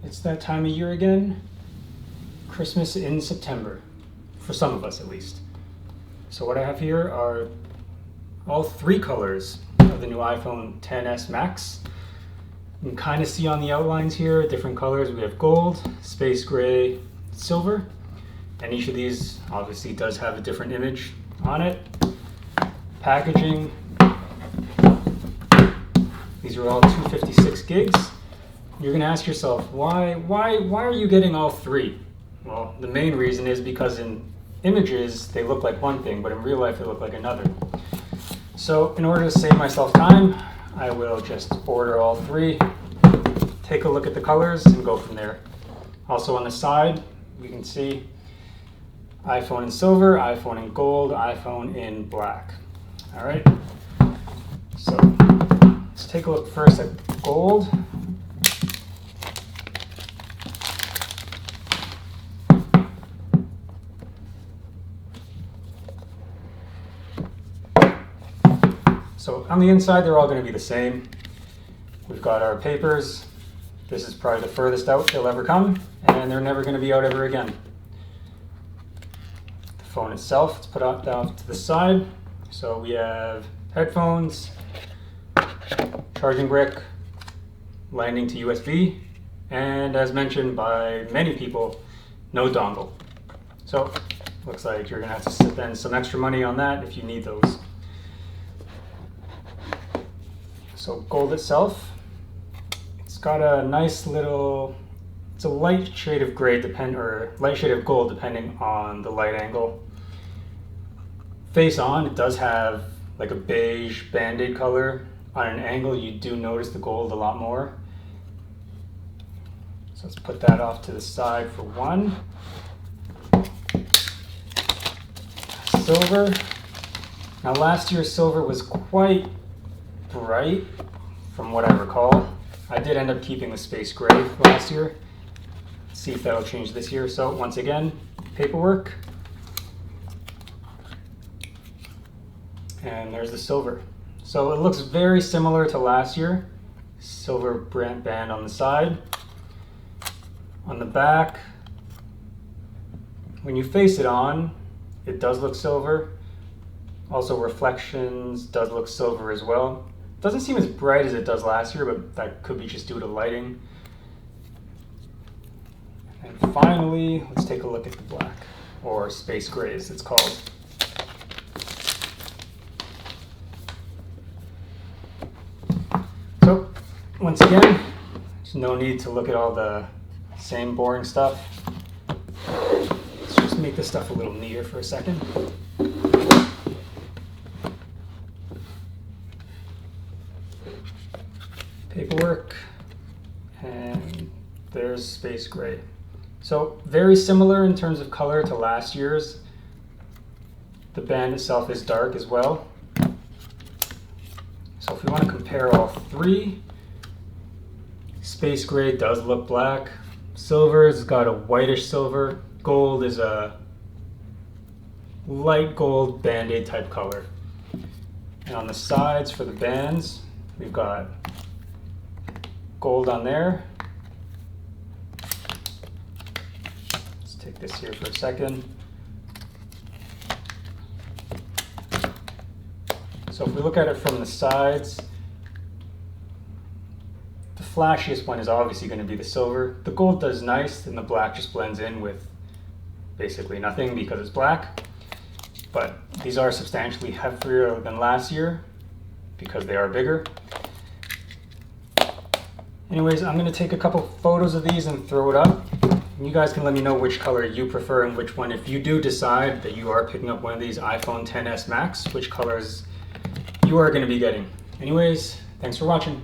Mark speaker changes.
Speaker 1: It's that time of year again. Christmas in September, for some of us at least. So what I have here are all three colors of the new iPhone XS Max. You can kind of see on the outlines here, different colors. We have gold, space gray, silver, and each of these obviously does have a different image on it. Packaging, these are all 256 gigs. You're gonna ask yourself, why are you getting all three? Well, the main reason is because in images, they look like one thing, but in real life, they look like another. So in order to save myself time, I will just order all three, take a look at the colors, and go from there. Also on the side, you can see iPhone in silver, iPhone in gold, iPhone in black. All right, so let's take a look first at gold. So on the inside, they're all going to be the same. We've got our papers. This is probably the furthest out they'll ever come, and they're never going to be out ever again. The phone itself, it's put out down to the side. So we have headphones, charging brick, lightning to USB, and as mentioned by many people, no dongle. So looks like you're going to have to spend some extra money on that if you need those. So gold itself, it's got a nice little, it's a light shade of gray light shade of gold depending on the light angle. Face on, it does have like a beige Band-Aid color. On an angle, you do notice the gold a lot more. So let's put that off to the side for one. Silver. Now last year's silver was quite bright from what I recall. I did end up keeping the space gray last year. Let's see if that'll change this year. So once again, paperwork. And there's the silver. So it looks very similar to last year. Silver band on the side. On the back, when you face it on, it does look silver. Also reflections does look silver as well. Doesn't seem as bright as it does last year, but that could be just due to lighting. And finally, let's take a look at the black, or space gray as it's called. So once again, there's no need to look at all the same boring stuff. Let's just make this stuff a little neater for a second. Paperwork, and there's space gray. So very similar in terms of color to last year's. The band itself is dark as well. So if we want to compare all three, space gray does look black. Silver has got a whitish silver. Gold is a light gold Band-Aid type color. And on the sides for the bands, we've got gold on there. Let's take this here for a second. So if we look at it from the sides, the flashiest one is obviously going to be the silver. The gold does nice, and the black just blends in with basically nothing because it's black. But these are substantially heavier than last year because they are bigger. Anyways, I'm going to take a couple photos of these and throw it up. And you guys can let me know which color you prefer and which one, if you do decide that you are picking up one of these iPhone XS Max, which colors you are going to be getting. Anyways, thanks for watching.